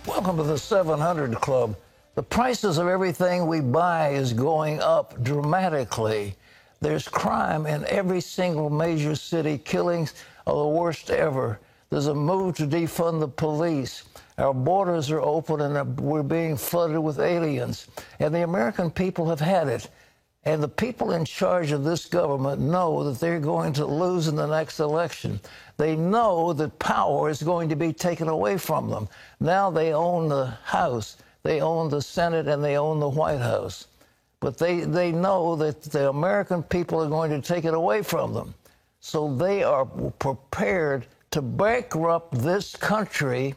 Welcome to the 700 Club. The prices of everything we buy is going up dramatically. There's crime in every single major city. Killings are the worst ever. There's a move to defund the police. Our borders are open and we're being flooded with aliens. And the American people have had it. And the people in charge of this government know that they're going to lose in the next election. They know that power is going to be taken away from them. Now they own the House, they own the Senate, and they own the White House. But they know that the American people are going to take it away from them. So they are prepared to bankrupt this country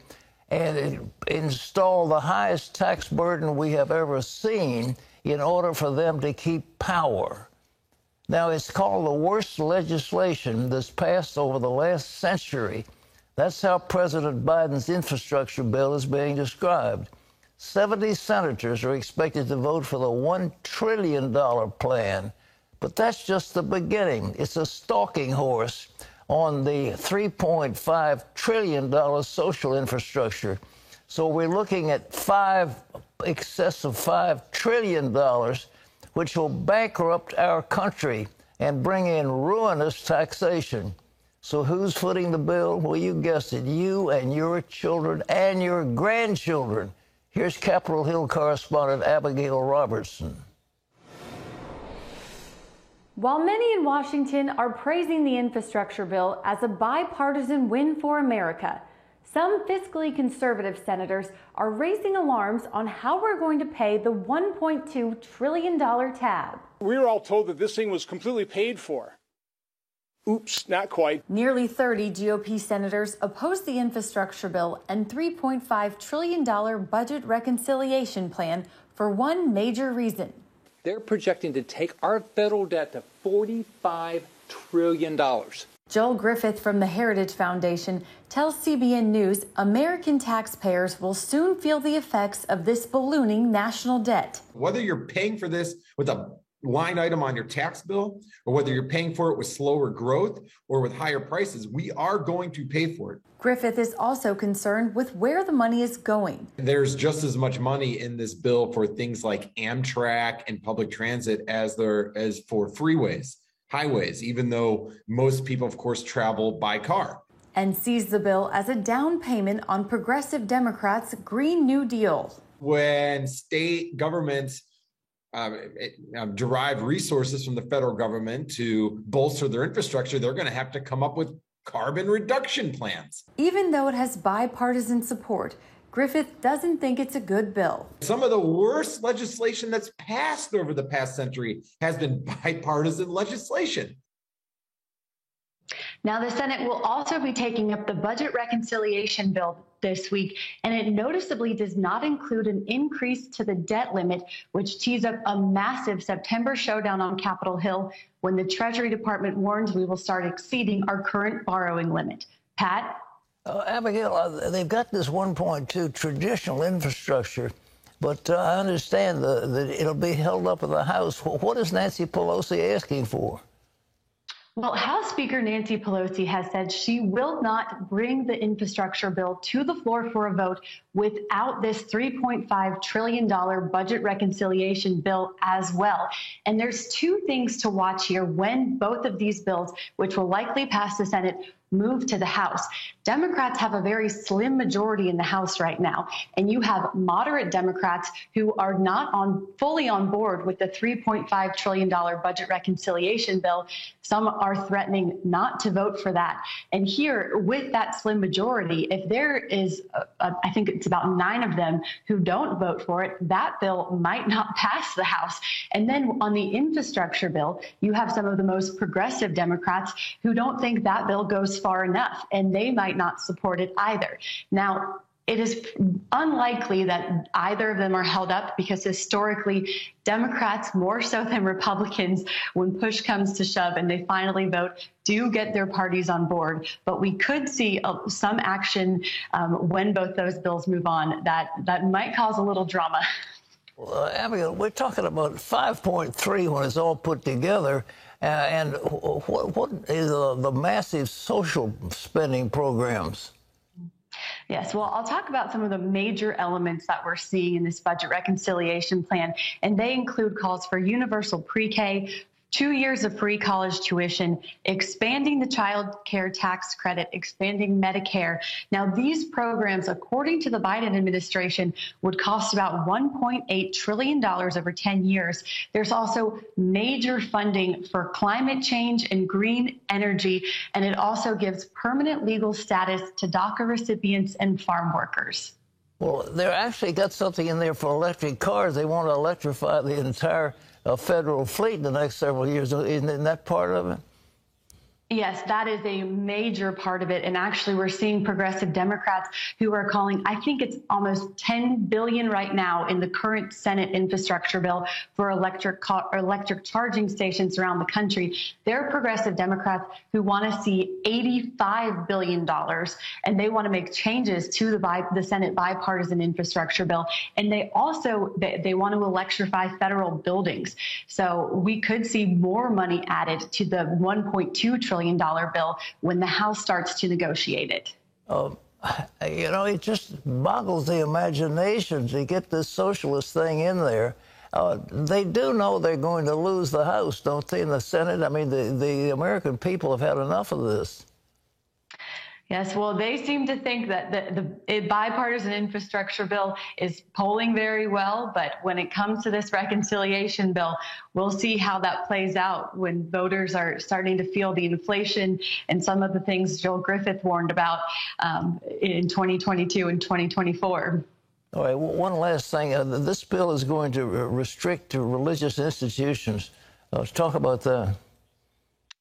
and install the highest tax burden we have ever seen in order for them to keep power. Now, it's called the worst legislation that's passed over the last century. That's how President Biden's infrastructure bill is being described. 70 senators are expected to vote for the $1 trillion plan. But that's just the beginning. It's a stalking horse on the $3.5 trillion social infrastructure. So we're looking at excess of $5 trillion, which will bankrupt our country and bring in ruinous taxation. So who's footing the bill? Well, you guessed it, you and your children and your grandchildren. Here's Capitol Hill correspondent Abigail Robertson. While many in Washington are praising the infrastructure bill as a bipartisan win for America, some fiscally conservative senators are raising alarms on how we're going to pay the $1.2 trillion tab. We were all told that this thing was completely paid for. Oops, not quite. Nearly 30 GOP senators oppose the infrastructure bill and $3.5 trillion budget reconciliation plan for one major reason. They're projecting to take our federal debt to $45 trillion. Joel Griffith from the Heritage Foundation tells CBN News American taxpayers will soon feel the effects of this ballooning national debt. Whether you're paying for this with a line item on your tax bill, or whether you're paying for it with slower growth or with higher prices, we are going to pay for it. Griffith is also concerned with where the money is going. There's just as much money in this bill for things like Amtrak and public transit as there is for freeways, highways, even though most people, of course, travel by car. And sees the bill as a down payment on progressive Democrats' Green New Deal. When state governments derive resources from the federal government to bolster their infrastructure, they're going to have to come up with carbon reduction plans. Even though it has bipartisan support, Griffith doesn't think it's a good bill. Some of the worst legislation that's passed over the past century has been bipartisan legislation. Now, the Senate will also be taking up the budget reconciliation bill this week, and it noticeably does not include an increase to the debt limit, which tees up a massive September showdown on Capitol Hill when the Treasury Department warns we will start exceeding our current borrowing limit. Pat? Abigail, they've got this 1.2 traditional infrastructure, but I understand that it'll be held up in the House. What is Nancy Pelosi asking for? Well, House Speaker Nancy Pelosi has said she will not bring the infrastructure bill to the floor for a vote without this $3.5 trillion budget reconciliation bill as well. And there's two things to watch here when both of these bills, which will likely pass the Senate, move to the House. Democrats have a very slim majority in the House right now, and you have moderate Democrats who are not fully on board with the $3.5 trillion budget reconciliation bill. Some are threatening not to vote for that. And here, with that slim majority, if there is, I think it's about 9 of them who don't vote for it, that bill might not pass the House. And then on the infrastructure bill, you have some of the most progressive Democrats who don't think that bill goes far enough, and they might not support it either. Now, it is unlikely that either of them are held up because historically, Democrats, more so than Republicans, when push comes to shove and they finally vote, do get their parties on board. But we could see some action when both those bills move on that might cause a little drama. Well, Abigail, we're talking about 5.3 when it's all put together. And what is the massive social spending programs? Yes, well, I'll talk about some of the major elements that we're seeing in this budget reconciliation plan, and they include calls for universal pre-K, 2 years of free college tuition, expanding the child care tax credit, expanding Medicare. Now, these programs, according to the Biden administration, would cost about $1.8 trillion over 10 years. There's also major funding for climate change and green energy, and it also gives permanent legal status to DACA recipients and farm workers. Well, they're actually got something in there for electric cars. They want to electrify the entire federal fleet in the next several years. Isn't that part of it? Yes, that is a major part of it. And actually, we're seeing progressive Democrats who are calling, I think it's almost $10 billion right now in the current Senate infrastructure bill for electric charging stations around the country. They're progressive Democrats who want to see $85 billion, and they want to make changes to the Senate bipartisan infrastructure bill. And they also, they want to electrify federal buildings. So we could see more money added to the $1.2 trillion bill when the House starts to negotiate it. You know, it just boggles the imagination to get this socialist thing in there. They do know they're going to lose the House, don't they, in the Senate? I mean, the American people have had enough of this. Yes, well, they seem to think that the bipartisan infrastructure bill is polling very well, but when it comes to this reconciliation bill, we'll see how that plays out when voters are starting to feel the inflation and some of the things Joel Griffith warned about in 2022 and 2024. All right, one last thing. This bill is going to restrict religious institutions. Let's talk about that.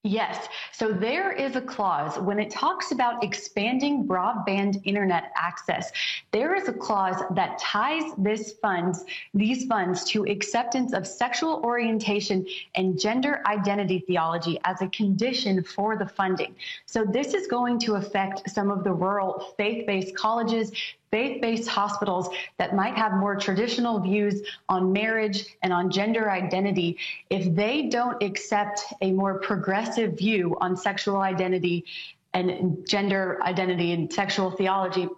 Yes. So there is a clause when it talks about expanding broadband internet access. There is a clause that ties these funds to acceptance of sexual orientation and gender identity theology as a condition for the funding. So this is going to affect some of the rural faith-based colleges, faith-based hospitals that might have more traditional views on marriage and on gender identity. If they don't accept a more progressive view on sexual identity and gender identity and sexual theology,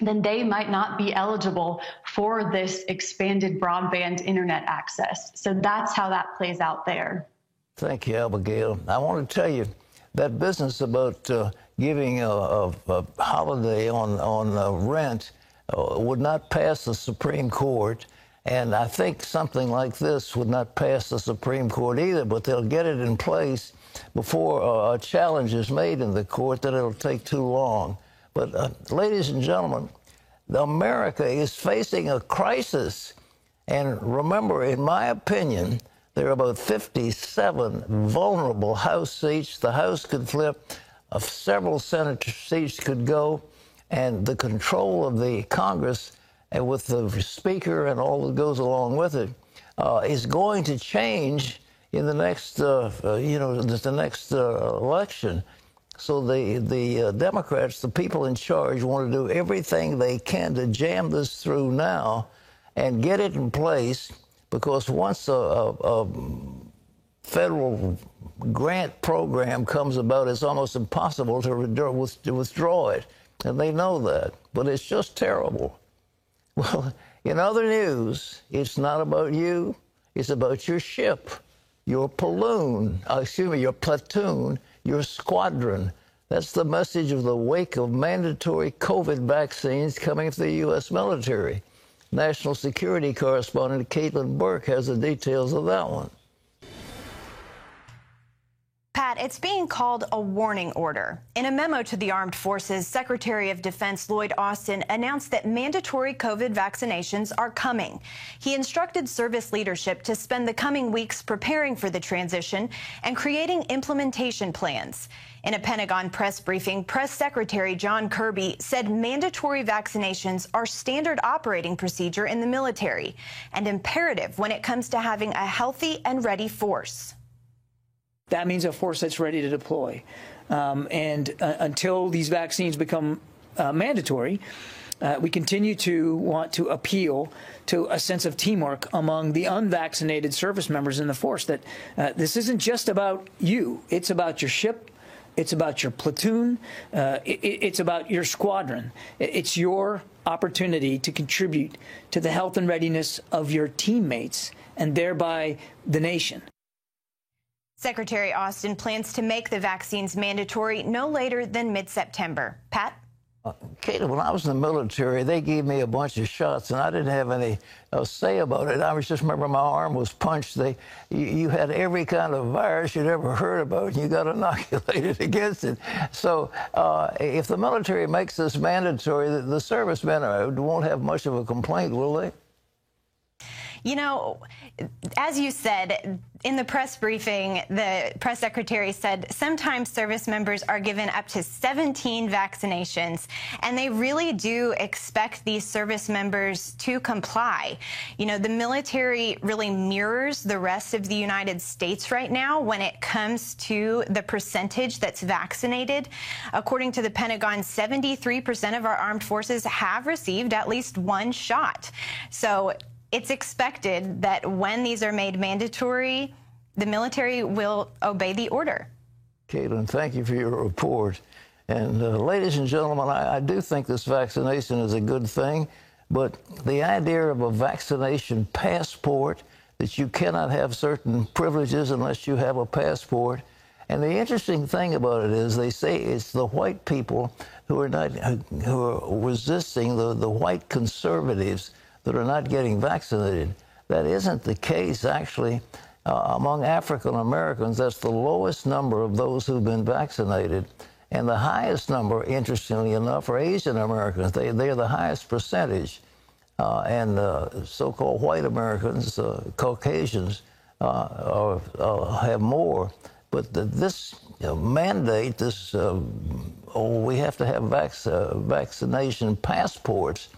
then they might not be eligible for this expanded broadband internet access. So that's how that plays out there. Thank you, Abigail. I want to tell you that business about giving a holiday on rent would not pass the Supreme Court, and I think something like this would not pass the Supreme Court either, but they'll get it in place before a challenge is made in the court that it'll take too long. But ladies and gentlemen, America is facing a crisis, and remember, in my opinion, there are about 57 vulnerable House seats. The House could flip. Several Senate seats could go. And the control of the Congress, and with the Speaker and all that goes along with it, is going to change in the next, the next election. So the Democrats, the people in charge, want to do everything they can to jam this through now and get it in place, because once a federal grant program comes about, it's almost impossible to withdraw it. And they know that. But it's just terrible. Well, in other news, it's not about you. It's about your ship, your platoon, your squadron. That's the message of the wake of mandatory COVID vaccines coming to the U.S. military. National security correspondent Caitlin Burke has the details of that one. Pat, it's being called a warning order. In a memo to the Armed Forces, Secretary of Defense Lloyd Austin announced that mandatory COVID vaccinations are coming. He instructed service leadership to spend the coming weeks preparing for the transition and creating implementation plans. In a Pentagon press briefing, Press Secretary John Kirby said mandatory vaccinations are standard operating procedure in the military and imperative when it comes to having a healthy and ready force. That means a force that's ready to deploy. Until these vaccines become mandatory, we continue to want to appeal to a sense of teamwork among the unvaccinated service members in the force, that this isn't just about you. It's about your ship, It's about your platoon. It's about your squadron. It's your opportunity to contribute to the health and readiness of your teammates and thereby the nation. Secretary Austin plans to make the vaccines mandatory no later than mid-September. Pat? Kate, when I was in the military, they gave me a bunch of shots, and I didn't have any say about it. I just remember my arm was punched. You had every kind of virus you'd ever heard about, and you got inoculated against it. So if the military makes this mandatory, the servicemen won't have much of a complaint, will they? You know, as you said, in the press briefing, the press secretary said sometimes service members are given up to 17 vaccinations, and they really do expect these service members to comply. You know, the military really mirrors the rest of the United States right now when it comes to the percentage that's vaccinated. According to the Pentagon, 73% of our armed forces have received at least one shot. So it's expected that when these are made mandatory, the military will obey the order. Caitlin, thank you for your report. And ladies and gentlemen, I do think this vaccination is a good thing, but the idea of a vaccination passport, that you cannot have certain privileges unless you have a passport. And the interesting thing about it is they say it's the white people who are resisting, the white conservatives that are not getting vaccinated. That isn't the case, actually. Among African Americans, that's the lowest number of those who've been vaccinated. And the highest number, interestingly enough, are Asian Americans. They're the highest percentage. And so-called white Americans, Caucasians, have more. But this mandate, we have to have vaccination passports,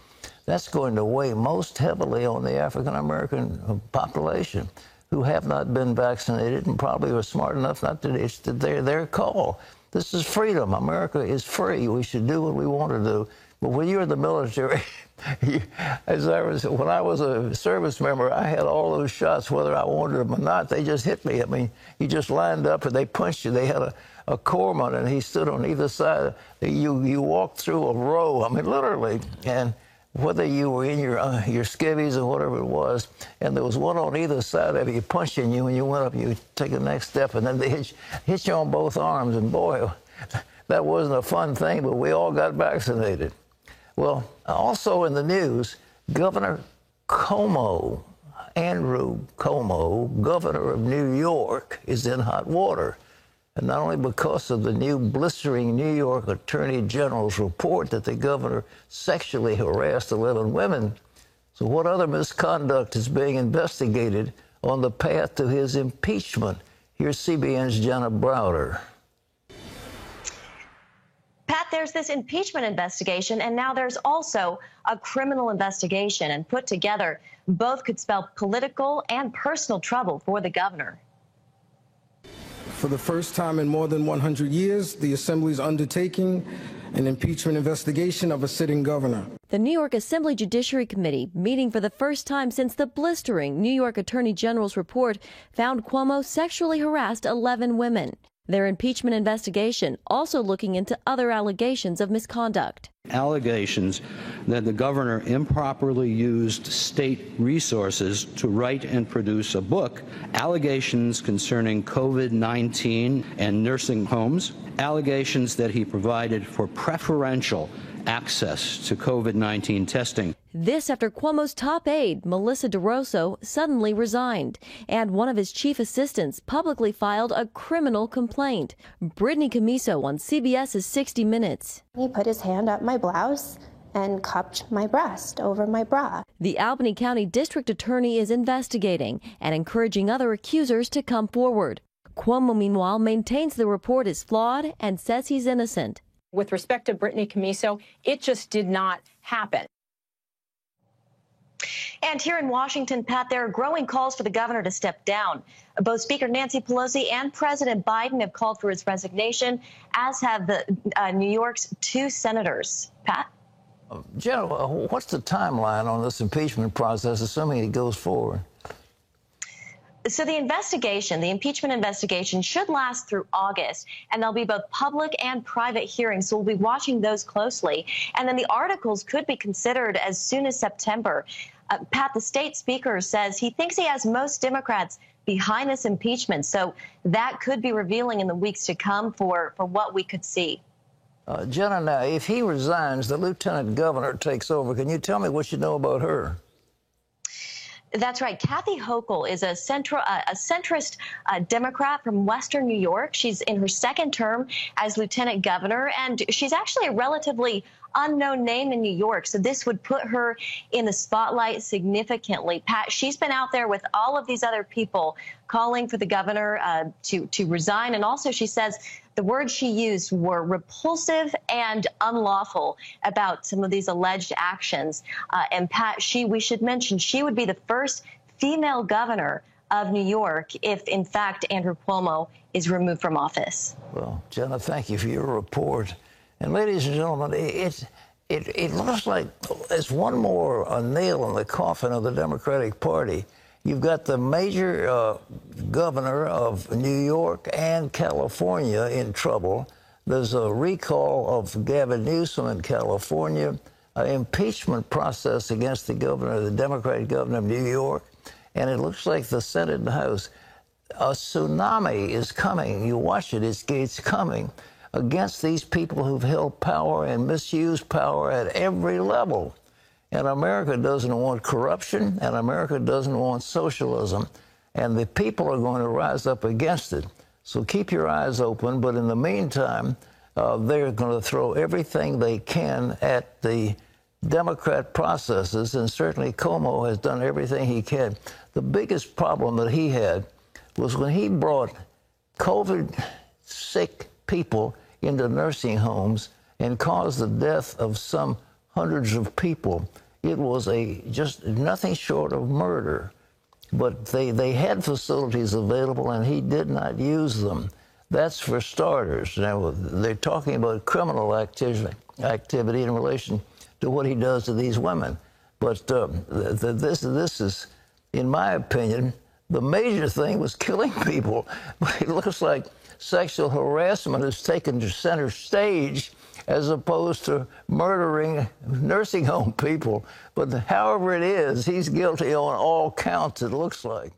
that's going to weigh most heavily on the African-American population who have not been vaccinated and probably are smart enough not to. It's their call. This is freedom. America is free. We should do what we want to do. But when you're in the military, when I was a service member, I had all those shots, whether I wanted them or not. They just hit me. I mean, you just lined up and they punched you. They had a corpsman and he stood on either side. You walked through a row. I mean, literally. And whether you were in your skivvies or whatever it was, and there was one on either side of you punching you, and you went up, you take the next step, and then they hit you on both arms, and boy, that wasn't a fun thing, but we all got vaccinated. Well, also in the news, Governor Cuomo, Andrew Cuomo, governor of New York, is in hot water. And not only because of the new blistering New York Attorney General's report that the governor sexually harassed 11 women. So what other misconduct is being investigated on the path to his impeachment? Here's CBN's Jenna Browder. Pat, there's this impeachment investigation, and now there's also a criminal investigation. And put together, both could spell political and personal trouble for the governor. For the first time in more than 100 years, the Assembly is undertaking an impeachment investigation of a sitting governor. The New York Assembly Judiciary Committee, meeting for the first time since the blistering New York Attorney General's report, found Cuomo sexually harassed 11 women. Their impeachment investigation also looking into other allegations of misconduct. Allegations that the governor improperly used state resources to write and produce a book, allegations concerning COVID-19 and nursing homes, allegations that he provided for preferential access to COVID-19 testing. This after Cuomo's top aide, Melissa DeRosso, suddenly resigned, and one of his chief assistants publicly filed a criminal complaint. Brittany Camiso on CBS's 60 Minutes. He put his hand up my blouse and cupped my breast over my bra. The Albany County District Attorney is investigating and encouraging other accusers to come forward. Cuomo, meanwhile, maintains the report is flawed and says he's innocent. With respect to Brittany Camiso, it just did not happen. And here in Washington, Pat, there are growing calls for the governor to step down. Both Speaker Nancy Pelosi and President Biden have called for his resignation, as have the New York's 2 senators. Pat? Jenna, what's the timeline on this impeachment process, assuming it goes forward? So the investigation, the impeachment investigation, should last through August, and there'll be both public and private hearings, so we'll be watching those closely. And then the articles could be considered as soon as September. Pat, the state speaker, says he thinks he has most Democrats behind this impeachment, so that could be revealing in the weeks to come for what we could see. Jenna, now, if he resigns, the lieutenant governor takes over. Can you tell me what you know about her? That's right. Kathy Hochul is a centrist Democrat from Western New York. She's in her second term as lieutenant governor, and she's actually a relatively unknown name in New York. So this would put her in the spotlight significantly. Pat, she's been out there with all of these other people calling for the governor to resign. And also, she says the words she used were repulsive and unlawful about some of these alleged actions. And Pat, we should mention, she would be the first female governor of New York if, in fact, Andrew Cuomo is removed from office. Well, Jenna, thank you for your report. And ladies and gentlemen, it looks like it's one more nail in the coffin of the Democratic Party. You've got the major governor of New York and California in trouble. There's a recall of Gavin Newsom in California, an impeachment process against the governor, the Democratic governor of New York, and it looks like the Senate and the House. A tsunami is coming. You watch it, it's coming against these people who've held power and misused power at every level. And America doesn't want corruption, and America doesn't want socialism, and the people are going to rise up against it. So keep your eyes open, but in the meantime, they're going to throw everything they can at the Democrat processes, and certainly Cuomo has done everything he can. The biggest problem that he had was when he brought COVID-sick people into nursing homes and caused the death of some hundreds of people. It was just nothing short of murder. But they had facilities available, and he did not use them. That's for starters. Now, they're talking about criminal activity in relation to what he does to these women. But this is, in my opinion, the major thing was killing people. But it looks like sexual harassment has taken to center stage as opposed to murdering nursing home people. But however it is, he's guilty on all counts, it looks like.